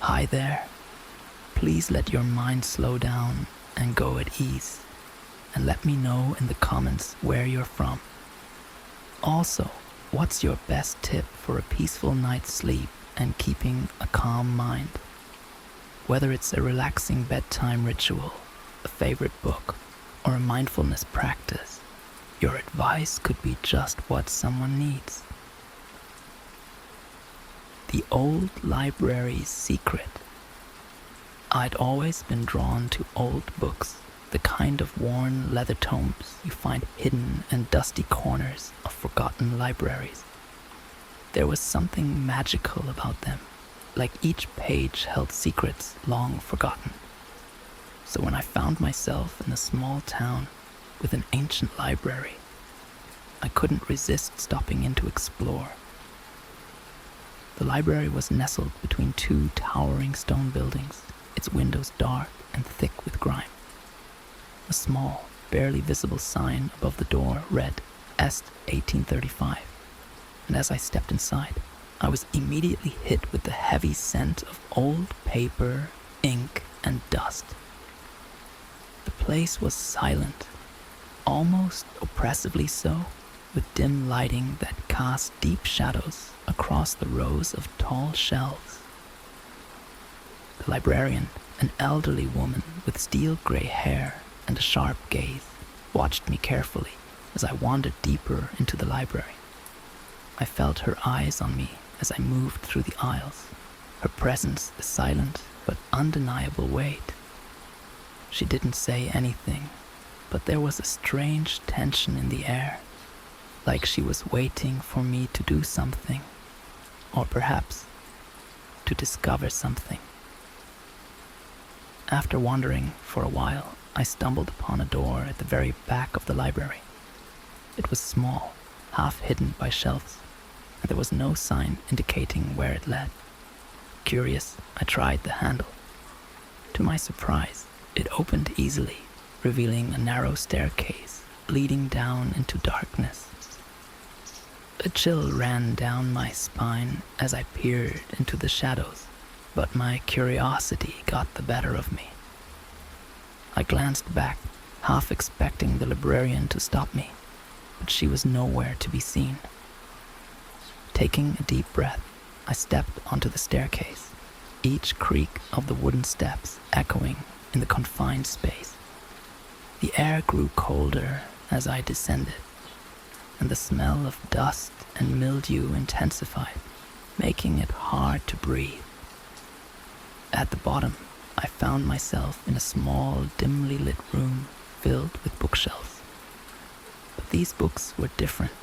Hi there. Please let your mind slow down and go at ease, and let me know in the comments where you're from. Also, what's your best tip for a peaceful night's sleep and keeping a calm mind? Whether it's a relaxing bedtime ritual, a favorite book, or a mindfulness practice, your advice could be just what someone needs. The old library's secret. I'd always been drawn to old books, the kind of worn leather tomes you find hidden in dusty corners of forgotten libraries. There was something magical about them, like each page held secrets long forgotten. So when I found myself in a small town with an ancient library, I couldn't resist stopping in to explore. The library was nestled between two towering stone buildings, its windows dark and thick with grime. A small, barely visible sign above the door read Est 1835, and as I stepped inside, I was immediately hit with the heavy scent of old paper, ink, and dust. The place was silent, almost oppressively so, with dim lighting that cast deep shadows across the rows of tall shelves. The librarian, an elderly woman with steel-gray hair and a sharp gaze, watched me carefully as I wandered deeper into the library. I felt her eyes on me as I moved through the aisles, her presence the silent but undeniable weight. She didn't say anything, but there was a strange tension in the air, like she was waiting for me to do something, or perhaps to discover something. After wandering for a while, I stumbled upon a door at the very back of the library. It was small, half hidden by shelves, and there was no sign indicating where it led. Curious, I tried the handle. To my surprise, it opened easily, revealing a narrow staircase leading down into darkness. A chill ran down my spine as I peered into the shadows, but my curiosity got the better of me. I glanced back, half expecting the librarian to stop me, but she was nowhere to be seen. Taking a deep breath, I stepped onto the staircase, each creak of the wooden steps echoing in the confined space. The air grew colder as I descended, and the smell of dust and mildew intensified, making it hard to breathe. At the bottom, I found myself in a small, dimly lit room filled with bookshelves. But these books were different,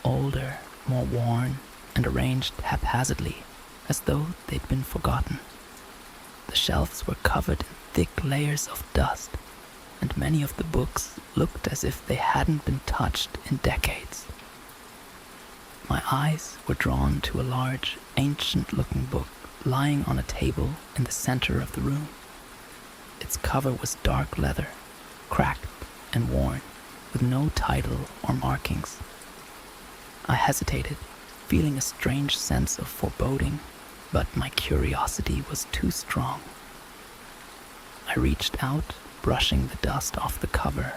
older, more worn, and arranged haphazardly, as though they'd been forgotten. The shelves were covered in thick layers of dust, and many of the books looked as if they hadn't been touched in decades. My eyes were drawn to a large, ancient-looking book lying on a table in the center of the room. Its cover was dark leather, cracked and worn, with no title or markings. I hesitated, feeling a strange sense of foreboding, but my curiosity was too strong. I reached out, brushing the dust off the cover,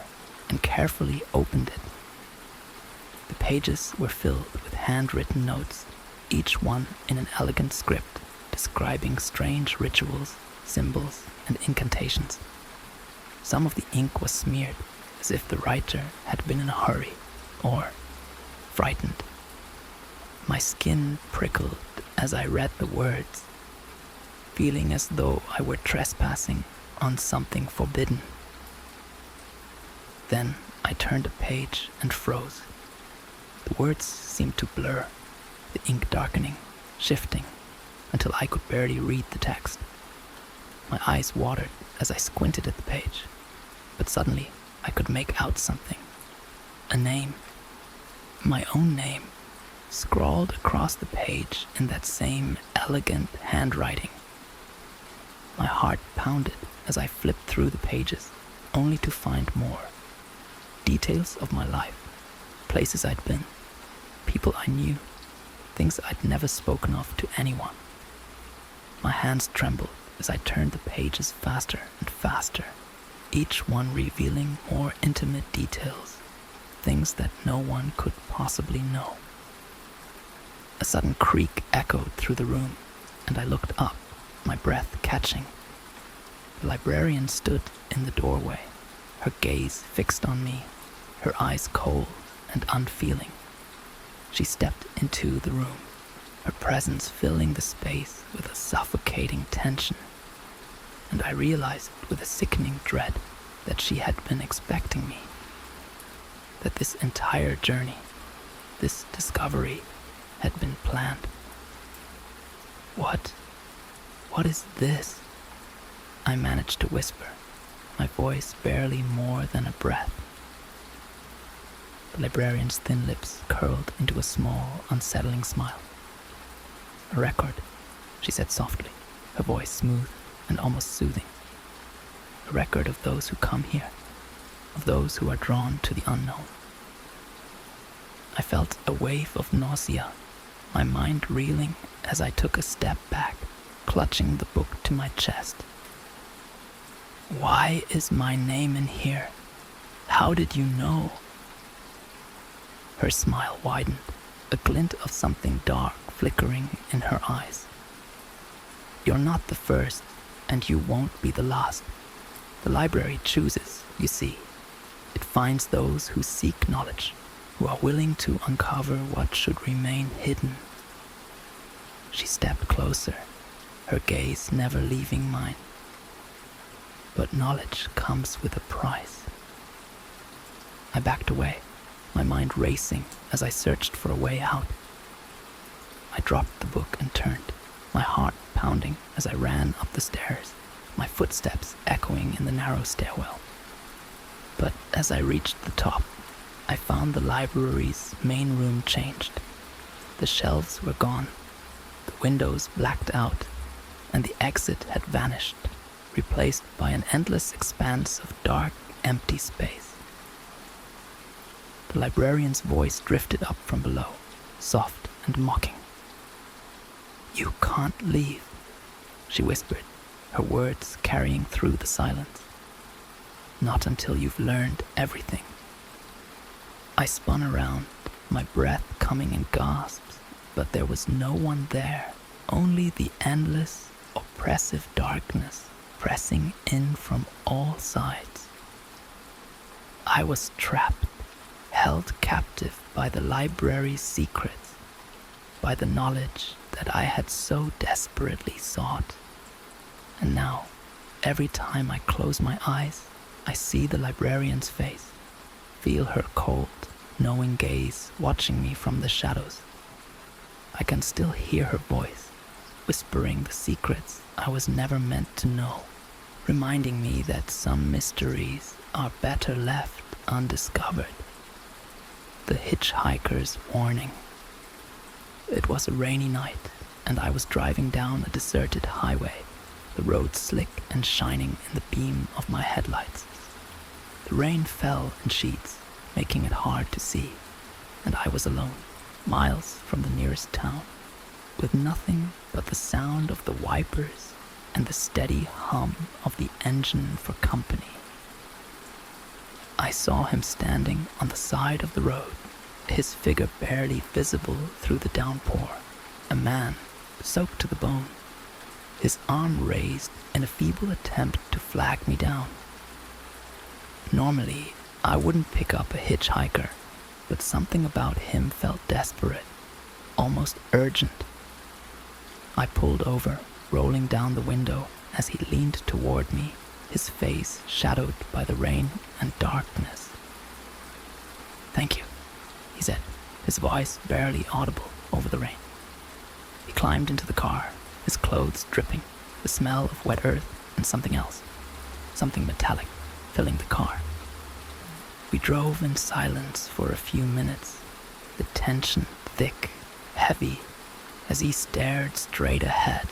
and carefully opened it. The pages were filled with handwritten notes, each one in an elegant script describing strange rituals, symbols, and incantations. Some of the ink was smeared, as if the writer had been in a hurry, or frightened. My skin prickled as I read the words, feeling as though I were trespassing on something forbidden. Then I turned a page and froze. The words seemed to blur, the ink darkening, shifting, until I could barely read the text. My eyes watered as I squinted at the page, but suddenly I could make out something. A name. My own name, scrawled across the page in that same elegant handwriting. My heart pounded as I flipped through the pages, only to find more. Details of my life, places I'd been, people I knew, things I'd never spoken of to anyone. My hands trembled as I turned the pages faster and faster, each one revealing more intimate details, things that no one could possibly know. A sudden creak echoed through the room, and I looked up, my breath catching. The librarian stood in the doorway, her gaze fixed on me, her eyes cold and unfeeling. She stepped into the room, her presence filling the space with a suffocating tension, and I realized with a sickening dread that she had been expecting me, that this entire journey, this discovery, had been planned. What is this? I managed to whisper, my voice barely more than a breath. The librarian's thin lips curled into a small, unsettling smile. A record, she said softly, her voice smooth and almost soothing. A record of those who come here, of those who are drawn to the unknown. I felt a wave of nausea, my mind reeling as I took a step back, clutching the book to my chest. Why is my name in here? How did you know? Her smile widened, a glint of something dark flickering in her eyes. You're not the first, and you won't be the last. The library chooses, you see. It finds those who seek knowledge, who are willing to uncover what should remain hidden. She stepped closer, her gaze never leaving mine. But knowledge comes with a price. I backed away, my mind racing as I searched for a way out. I dropped the book and turned, my heart pounding as I ran up the stairs, my footsteps echoing in the narrow stairwell. But as I reached the top, I found the library's main room changed. The shelves were gone, the windows blacked out, and the exit had vanished, replaced by an endless expanse of dark, empty space. The librarian's voice drifted up from below, soft and mocking. "You can't leave," she whispered, her words carrying through the silence. "Not until you've learned everything." I spun around, my breath coming in gasps, but there was no one there, only the endless, oppressive darkness pressing in from all sides. I was trapped, held captive by the library's secrets, by the knowledge that I had so desperately sought. And now, every time I close my eyes, I see the librarian's face, feel her cold, knowing gaze watching me from the shadows. I can still hear her voice, whispering the secrets I was never meant to know, reminding me that some mysteries are better left undiscovered. The hitchhiker's warning. It was a rainy night, and I was driving down a deserted highway, the road slick and shining in the beam of my headlights. The rain fell in sheets, making it hard to see, and I was alone, miles from the nearest town, with nothing but the sound of the wipers and the steady hum of the engine for company. I saw him standing on the side of the road, his figure barely visible through the downpour, a man soaked to the bone, his arm raised in a feeble attempt to flag me down. Normally, I wouldn't pick up a hitchhiker, but something about him felt desperate, almost urgent. I pulled over, rolling down the window as he leaned toward me, his face shadowed by the rain and darkness. "Thank you," he said, his voice barely audible over the rain. He climbed into the car, his clothes dripping, the smell of wet earth and something else, something metallic, filling the car. We drove in silence for a few minutes, the tension thick, heavy, as he stared straight ahead,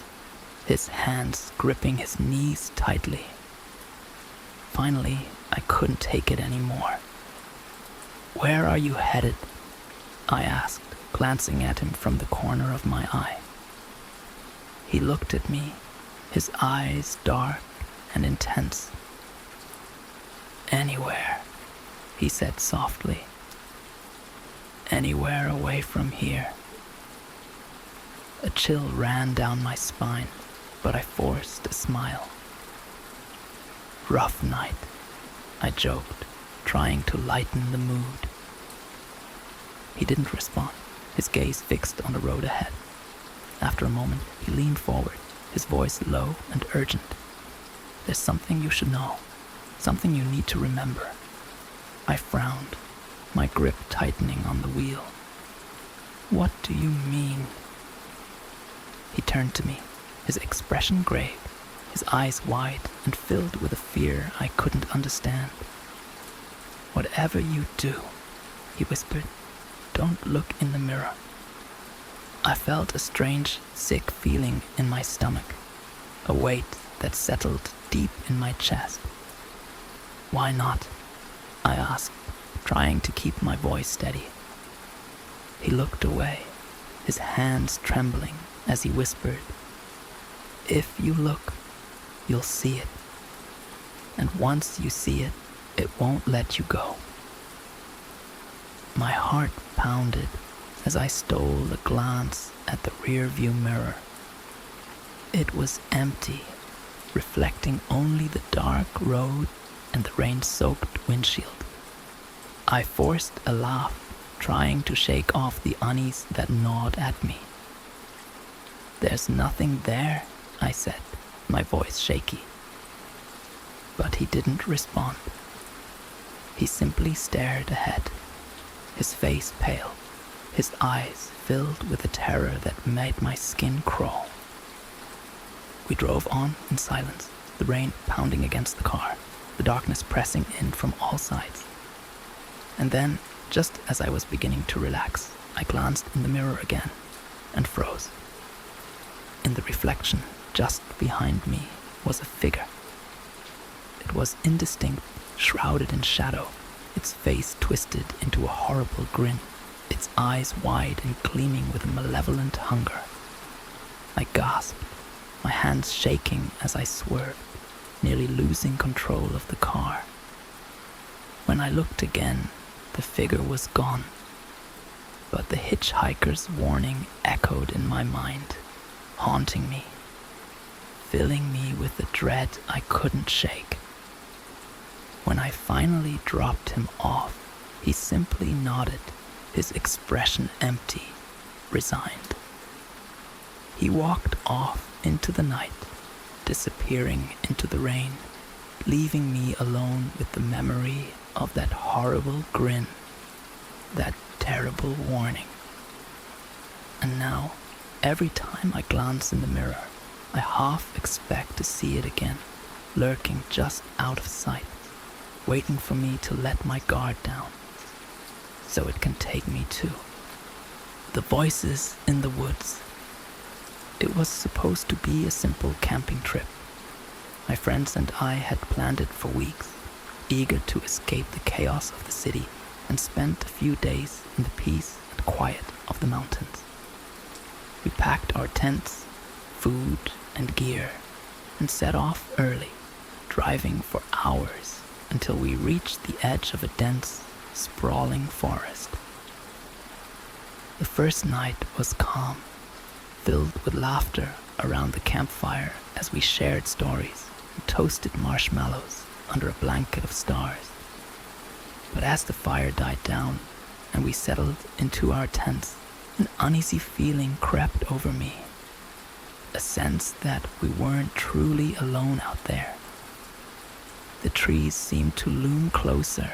his hands gripping his knees tightly. Finally, I couldn't take it anymore. "Where are you headed?" I asked, glancing at him from the corner of my eye. He looked at me, his eyes dark and intense. "Anywhere," he said softly. "Anywhere away from here." A chill ran down my spine, but I forced a smile. "Rough night," I joked, trying to lighten the mood. He didn't respond, his gaze fixed on the road ahead. After a moment, he leaned forward, his voice low and urgent. "There's something you should know, something you need to remember." I frowned, my grip tightening on the wheel. "What do you mean?" He turned to me, his expression grave, his eyes wide and filled with a fear I couldn't understand. "Whatever you do," he whispered, "don't look in the mirror." I felt a strange, sick feeling in my stomach, a weight that settled deep in my chest. "Why not?" I asked, trying to keep my voice steady. He looked away, his hands trembling as he whispered, "If you look, you'll see it. And once you see it, it won't let you go." My heart pounded as I stole a glance at the rear-view mirror. It was empty, reflecting only the dark road and the rain-soaked windshield. I forced a laugh, trying to shake off the unease that gnawed at me. "There's nothing there," I said, my voice shaky. But he didn't respond. He simply stared ahead, his face pale, his eyes filled with a terror that made my skin crawl. We drove on in silence, the rain pounding against the car, the darkness pressing in from all sides. And then, just as I was beginning to relax, I glanced in the mirror again and froze. In the reflection, just behind me, was a figure. It was indistinct, shrouded in shadow, its face twisted into a horrible grin, its eyes wide and gleaming with a malevolent hunger. I gasped, my hands shaking as I swerved, nearly losing control of the car. When I looked again, the figure was gone, but the hitchhiker's warning echoed in my mind, haunting me, filling me with a dread I couldn't shake. When I finally dropped him off, he simply nodded, his expression empty, resigned. He walked off into the night, disappearing into the rain, leaving me alone with the memory of that horrible grin, that terrible warning. And now, every time I glance in the mirror, I half expect to see it again, lurking just out of sight, waiting for me to let my guard down, so it can take me too. The voices in the woods. It was supposed to be a simple camping trip. My friends and I had planned it for weeks, eager to escape the chaos of the city and spend a few days in the peace and quiet of the mountains. We packed our tents, food, and gear, and set off early, driving for hours until we reached the edge of a dense, sprawling forest. The first night was calm, filled with laughter around the campfire as we shared stories and toasted marshmallows under a blanket of stars. But as the fire died down and we settled into our tents, an uneasy feeling crept over me, a sense that we weren't truly alone out there. The trees seemed to loom closer,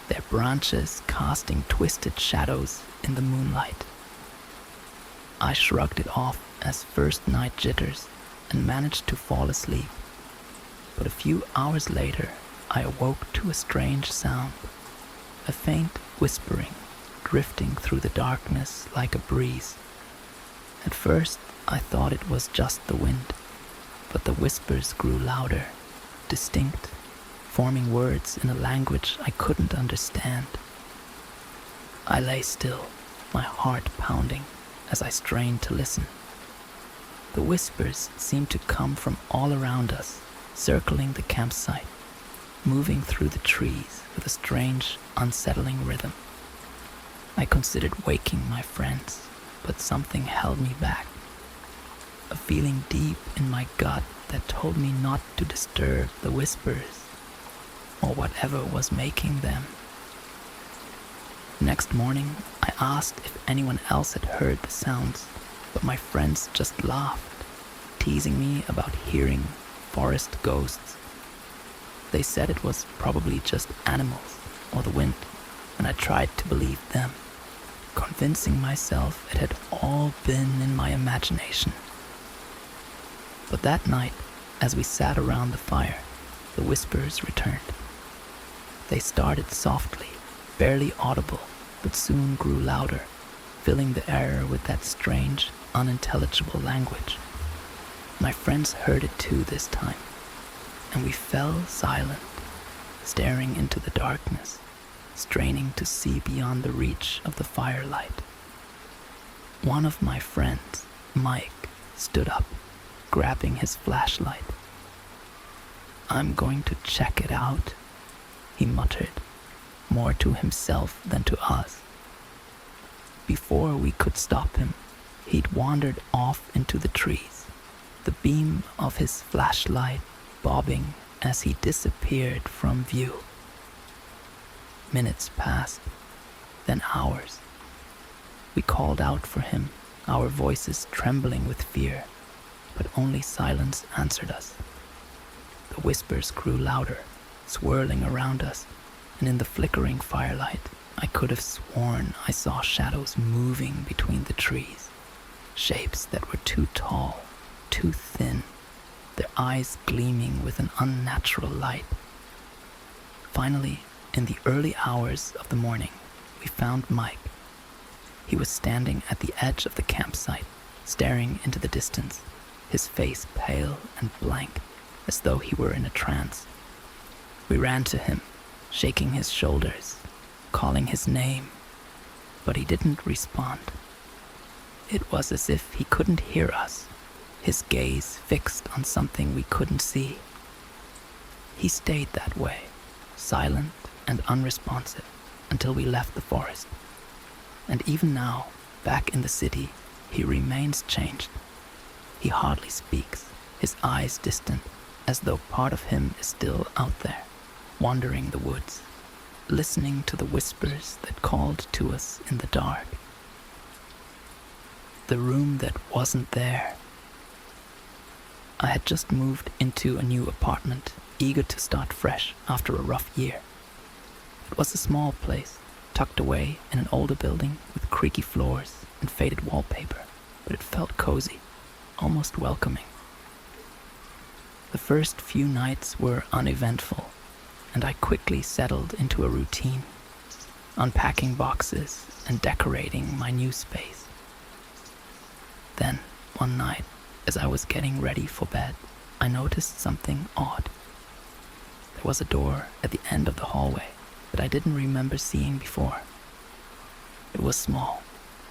their branches casting twisted shadows in the moonlight. I shrugged it off as first night jitters and managed to fall asleep. But a few hours later, I awoke to a strange sound, a faint whispering, drifting through the darkness like a breeze. At first, I thought it was just the wind, but the whispers grew louder, distinct, forming words in a language I couldn't understand. I lay still, my heart pounding, as I strained to listen. The whispers seemed to come from all around us, circling the campsite, moving through the trees with a strange, unsettling rhythm. I considered waking my friends, but something held me back. A feeling deep in my gut that told me not to disturb the whispers, or whatever was making them. Next morning, I asked if anyone else had heard the sounds, but my friends just laughed, teasing me about hearing forest ghosts. They said it was probably just animals or the wind, and I tried to believe them, convincing myself it had all been in my imagination. But that night, as we sat around the fire, the whispers returned. They started softly, barely audible, but soon grew louder, filling the air with that strange, unintelligible language. My friends heard it too this time, and we fell silent, staring into the darkness, straining to see beyond the reach of the firelight. One of my friends, Mike, stood up, grabbing his flashlight. "I'm going to check it out," he muttered, more to himself than to us. Before we could stop him, he'd wandered off into the trees, the beam of his flashlight bobbing as he disappeared from view. Minutes passed, then hours. We called out for him, our voices trembling with fear, but only silence answered us. The whispers grew louder, swirling around us, and in the flickering firelight, I could have sworn I saw shadows moving between the trees, shapes that were too tall, too thin, their eyes gleaming with an unnatural light. Finally, in the early hours of the morning, we found Mike. He was standing at the edge of the campsite, staring into the distance, his face pale and blank, as though he were in a trance. We ran to him, shaking his shoulders, calling his name, but he didn't respond. It was as if he couldn't hear us, his gaze fixed on something we couldn't see. He stayed that way, silent and unresponsive, until we left the forest. And even now, back in the city, he remains changed. He hardly speaks, his eyes distant, as though part of him is still out there, wandering the woods, listening to the whispers that called to us in the dark. The room that wasn't there. I had just moved into a new apartment, eager to start fresh after a rough year. It was a small place, tucked away in an older building with creaky floors and faded wallpaper, but it felt cozy, almost welcoming. The first few nights were uneventful, and I quickly settled into a routine, unpacking boxes and decorating my new space. Then, one night, as I was getting ready for bed, I noticed something odd. There was a door at the end of the hallway that I didn't remember seeing before. It was small,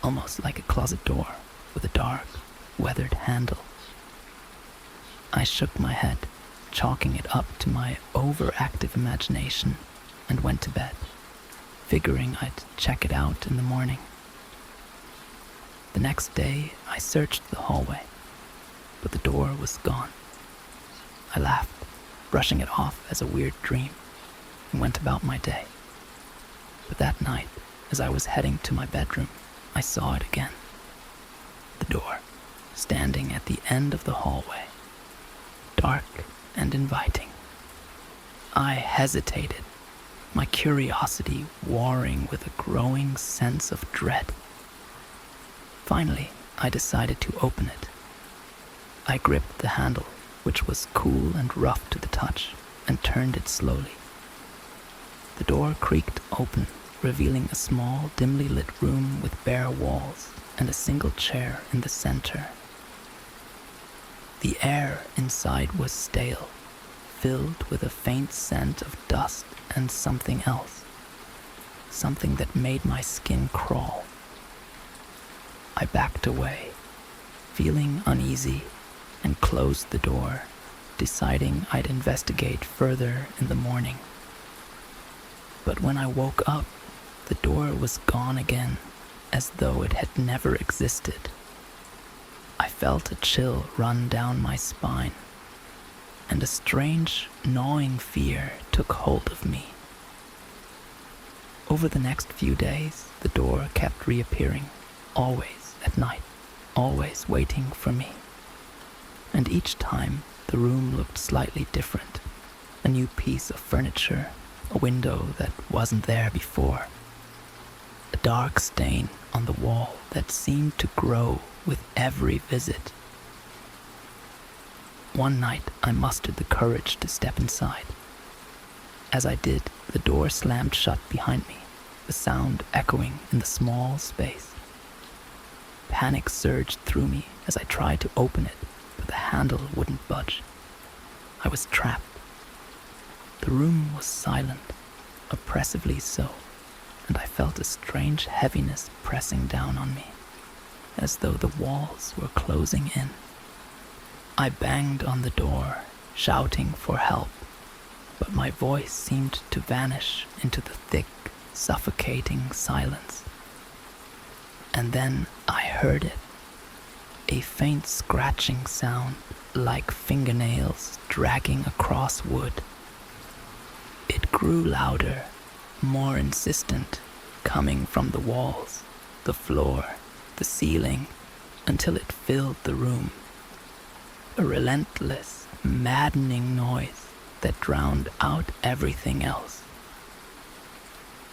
almost like a closet door, with a dark, weathered handle. I shook my head, chalking it up to my overactive imagination, and went to bed, figuring I'd check it out in the morning. The next day, I searched the hallway, but the door was gone. I laughed, brushing it off as a weird dream, and went about my day. But that night, as I was heading to my bedroom, I saw it again. The door, standing at the end of the hallway, dark and inviting. I hesitated, my curiosity warring with a growing sense of dread. Finally, I decided to open it. I gripped the handle, which was cool and rough to the touch, and turned it slowly. The door creaked open, revealing a small, dimly lit room with bare walls and a single chair in the center. The air inside was stale, filled with a faint scent of dust and something else, something that made my skin crawl. I backed away, feeling uneasy and closed the door, deciding I'd investigate further in the morning. But when I woke up, the door was gone again, as though it had never existed. I felt a chill run down my spine, and a strange, gnawing fear took hold of me. Over the next few days, the door kept reappearing, always at night, always waiting for me. And each time, the room looked slightly different. A new piece of furniture, a window that wasn't there before. A dark stain on the wall that seemed to grow with every visit. One night, I mustered the courage to step inside. As I did, the door slammed shut behind me, the sound echoing in the small space. Panic surged through me as I tried to open it, but the handle wouldn't budge. I was trapped. The room was silent, oppressively so, and I felt a strange heaviness pressing down on me, as though the walls were closing in. I banged on the door, shouting for help, but my voice seemed to vanish into the thick, suffocating silence. And then I heard it, a faint scratching sound like fingernails dragging across wood. It grew louder, more insistent, coming from the walls, the floor, the ceiling, until it filled the room. A relentless, maddening noise that drowned out everything else.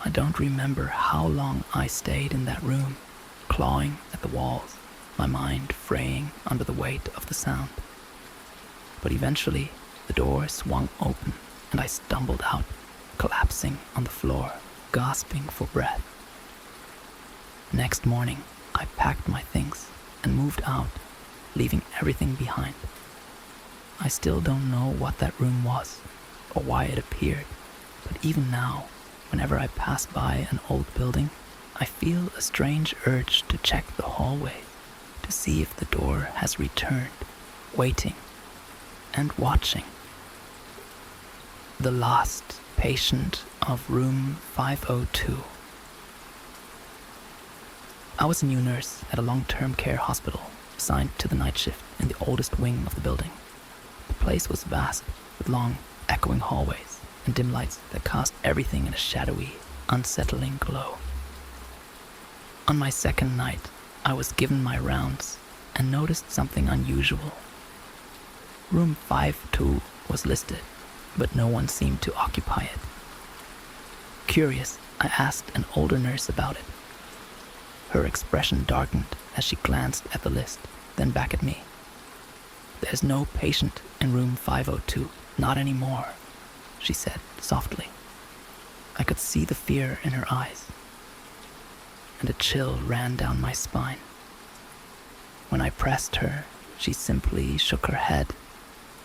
I don't remember how long I stayed in that room, clawing at the walls, my mind fraying under the weight of the sound. But eventually, the door swung open and I stumbled out, collapsing on the floor, gasping for breath. Next morning, I packed my things and moved out, leaving everything behind. I still don't know what that room was or why it appeared, but even now, whenever I pass by an old building, I feel a strange urge to check the hallway to see if the door has returned, waiting and watching. The last patient of room 502. I was a new nurse at a long-term care hospital assigned to the night shift in the oldest wing of the building. The place was vast, with long, echoing hallways and dim lights that cast everything in a shadowy, unsettling glow. On my second night, I was given my rounds and noticed something unusual. Room 5-2 was listed, but no one seemed to occupy it. Curious, I asked an older nurse about it. Her expression darkened as she glanced at the list, then back at me. "There's no patient in room 502, not anymore," she said softly. I could see the fear in her eyes, and a chill ran down my spine. When I pressed her, she simply shook her head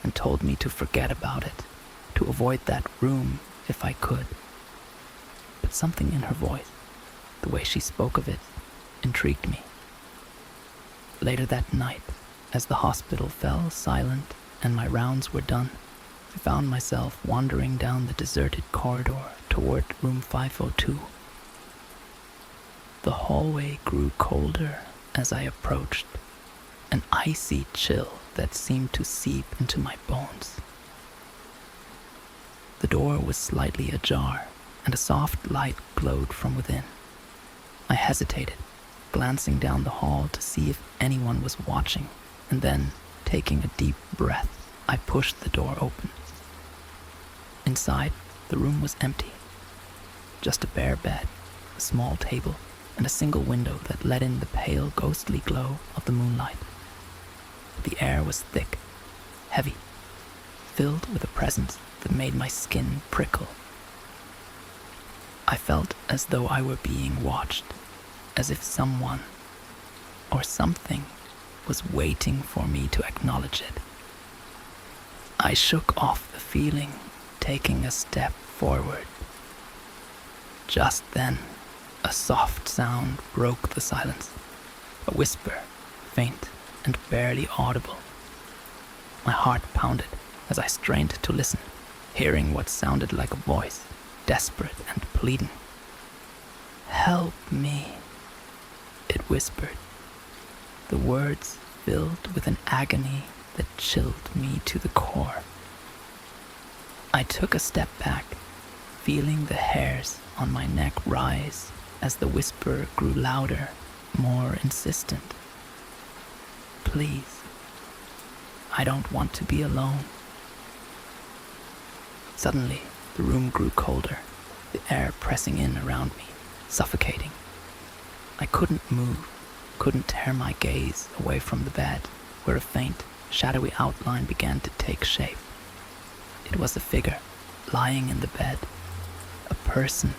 and told me to forget about it, to avoid that room if I could. But something in her voice, the way she spoke of it, intrigued me. Later that night, as the hospital fell silent and my rounds were done, I found myself wandering down the deserted corridor toward room 502. The hallway grew colder as I approached, an icy chill that seemed to seep into my bones. The door was slightly ajar, and a soft light glowed from within. I hesitated, glancing down the hall to see if anyone was watching, and then, taking a deep breath, I pushed the door open. Inside, the room was empty. Just a bare bed, a small table, and a single window that let in the pale, ghostly glow of the moonlight. The air was thick, heavy, filled with a presence that made my skin prickle. I felt as though I were being watched, as if someone or something was waiting for me to acknowledge it. I shook off the feeling, taking a step forward. Just then, a soft sound broke the silence, a whisper, faint and barely audible. My heart pounded as I strained to listen, hearing what sounded like a voice, desperate and pleading. "Help me," it whispered, the words filled with an agony that chilled me to the core. I took a step back, feeling the hairs on my neck rise as the whisper grew louder, more insistent. "Please, I don't want to be alone." Suddenly, the room grew colder, the air pressing in around me, suffocating. I couldn't move, couldn't tear my gaze away from the bed, where a faint, shadowy outline began to take shape. It was a figure, lying in the bed, a person,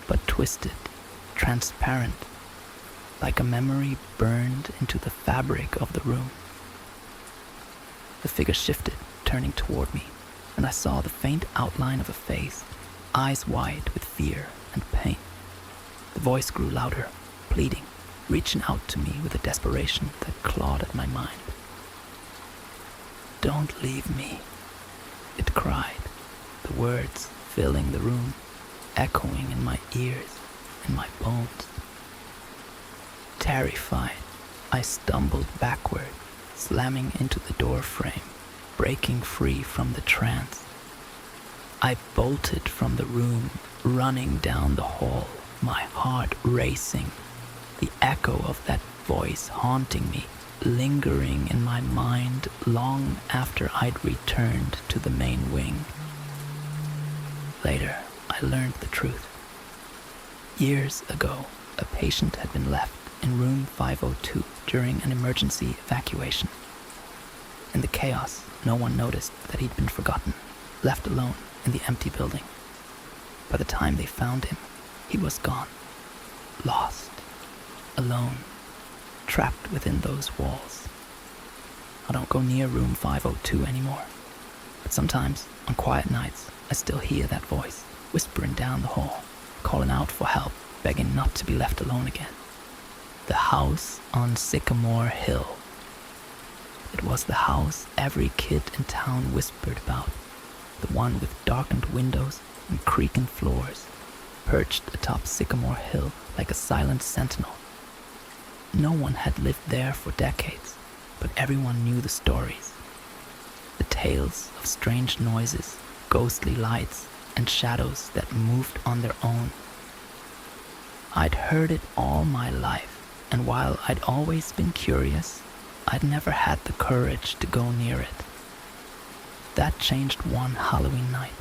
but twisted, transparent, like a memory burned into the fabric of the room. The figure shifted, turning toward me, and I saw the faint outline of a face, eyes wide with fear and pain. The voice grew louder, pleading, reaching out to me with a desperation that clawed at my mind. "Don't leave me," it cried, the words filling the room, echoing in my ears and my bones. Terrified, I stumbled backward, slamming into the door frame, breaking free from the trance. I bolted from the room, running down the hall, my heart racing, the echo of that voice haunting me, lingering in my mind long after I'd returned to the main wing. Later, I learned the truth. Years ago, a patient had been left in room 502 during an emergency evacuation. In the chaos, no one noticed that he'd been forgotten, left alone in the empty building. By the time they found him, he was gone, lost, alone, trapped within those walls. I don't go near room 502 anymore, but sometimes, on quiet nights, I still hear that voice, whispering down the hall, calling out for help, begging not to be left alone again. The house on Sycamore Hill. It was the house every kid in town whispered about, the one with darkened windows and creaking floors, perched atop Sycamore Hill like a silent sentinel. No one had lived there for decades, but everyone knew the stories. The tales of strange noises, ghostly lights, and shadows that moved on their own. I'd heard it all my life, and while I'd always been curious, I'd never had the courage to go near it. That changed one Halloween night.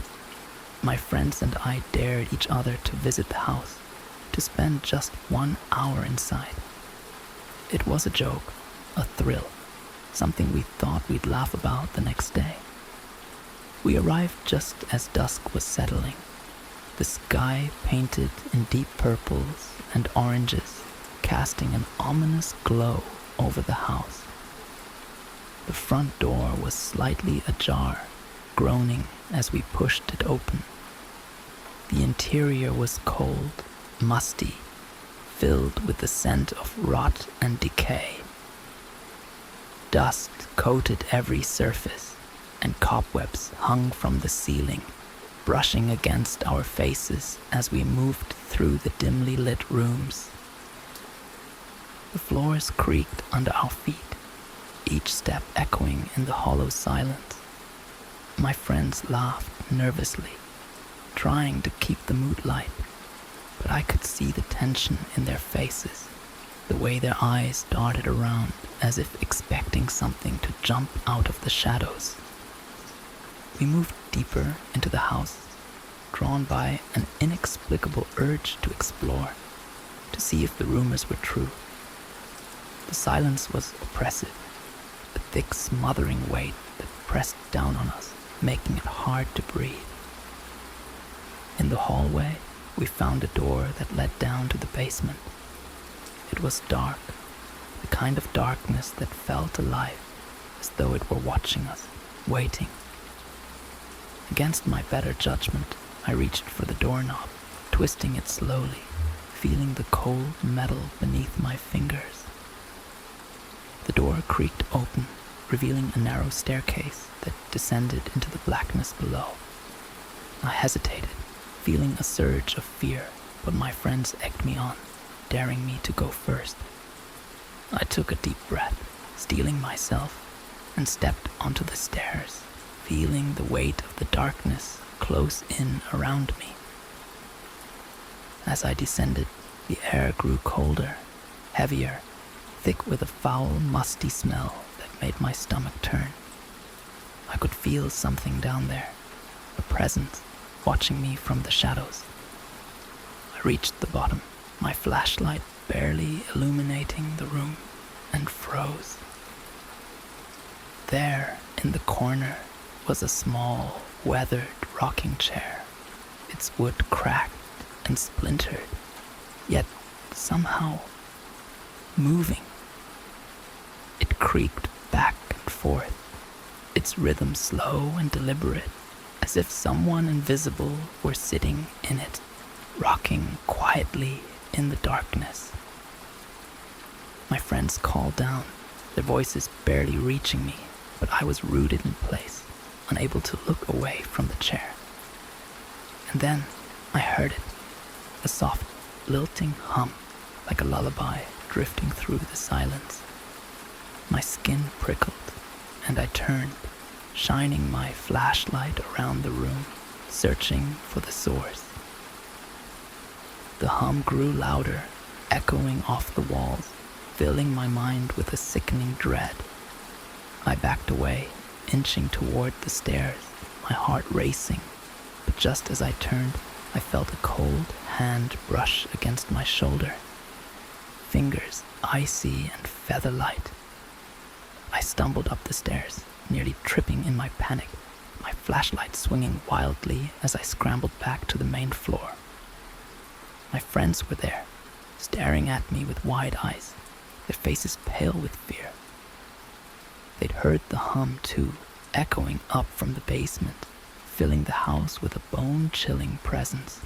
My friends and I dared each other to visit the house, to spend just 1 hour inside. It was a joke, a thrill, something we thought we'd laugh about the next day. We arrived just as dusk was settling, the sky painted in deep purples and oranges, casting an ominous glow over the house. The front door was slightly ajar, groaning as we pushed it open. The interior was cold, musty, filled with the scent of rot and decay. Dust coated every surface, and cobwebs hung from the ceiling, brushing against our faces as we moved through the dimly lit rooms. The floors creaked under our feet, each step echoing in the hollow silence. My friends laughed nervously, trying to keep the mood light, but I could see the tension in their faces, the way their eyes darted around as if expecting something to jump out of the shadows. We moved deeper into the house, drawn by an inexplicable urge to explore, to see if the rumors were true. The silence was oppressive, a thick smothering weight that pressed down on us, making it hard to breathe. In the hallway, we found a door that led down to the basement. It was dark, the kind of darkness that felt alive, as though it were watching us, waiting. Against my better judgment, I reached for the doorknob, twisting it slowly, feeling the cold metal beneath my fingers. The door creaked open, revealing a narrow staircase that descended into the blackness below. I hesitated, feeling a surge of fear, but my friends egged me on, daring me to go first. I took a deep breath, steeling myself, and stepped onto the stairs, feeling the weight of the darkness close in around me. As I descended, the air grew colder, heavier, thick with a foul, musty smell that made my stomach turn. I could feel something down there, a presence watching me from the shadows. I reached the bottom, my flashlight barely illuminating the room, and froze. There, in the corner, was a small, weathered rocking chair, its wood cracked and splintered, yet somehow moving. It creaked back and forth, its rhythm slow and deliberate, as if someone invisible were sitting in it, rocking quietly in the darkness. My friends called down, their voices barely reaching me, but I was rooted in place, unable to look away from the chair. And then I heard it, a soft, lilting hum, like a lullaby drifting through the silence. My skin prickled, and I turned, shining my flashlight around the room, searching for the source. The hum grew louder, echoing off the walls, filling my mind with a sickening dread. I backed away, inching toward the stairs, my heart racing, but just as I turned, I felt a cold hand brush against my shoulder. Fingers icy and feather-light. I stumbled up the stairs, nearly tripping in my panic, my flashlight swinging wildly as I scrambled back to the main floor. My friends were there, staring at me with wide eyes, their faces pale with fear. They'd heard the hum too, echoing up from the basement, filling the house with a bone-chilling presence.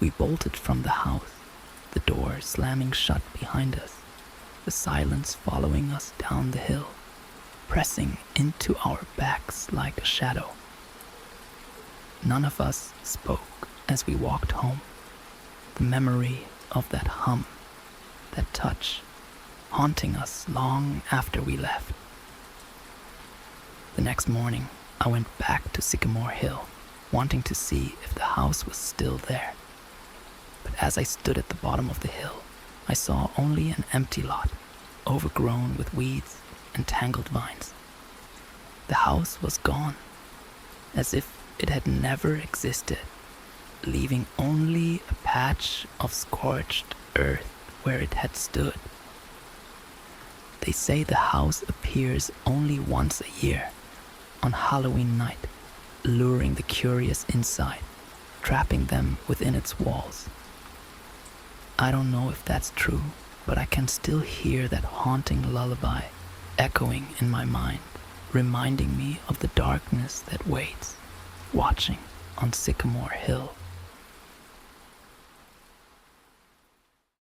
We bolted from the house, the door slamming shut behind us, the silence following us down the hill, pressing into our backs like a shadow. None of us spoke as we walked home. The memory of that hum, that touch, haunting us long after we left. The next morning, I went back to Sycamore Hill, wanting to see if the house was still there. But as I stood at the bottom of the hill, I saw only an empty lot, overgrown with weeds and tangled vines. The house was gone, as if it had never existed, leaving only a patch of scorched earth where it had stood. They say the house appears only once a year, on Halloween night, luring the curious inside, trapping them within its walls. I don't know if that's true, but I can still hear that haunting lullaby echoing in my mind, reminding me of the darkness that waits, watching on Sycamore Hill.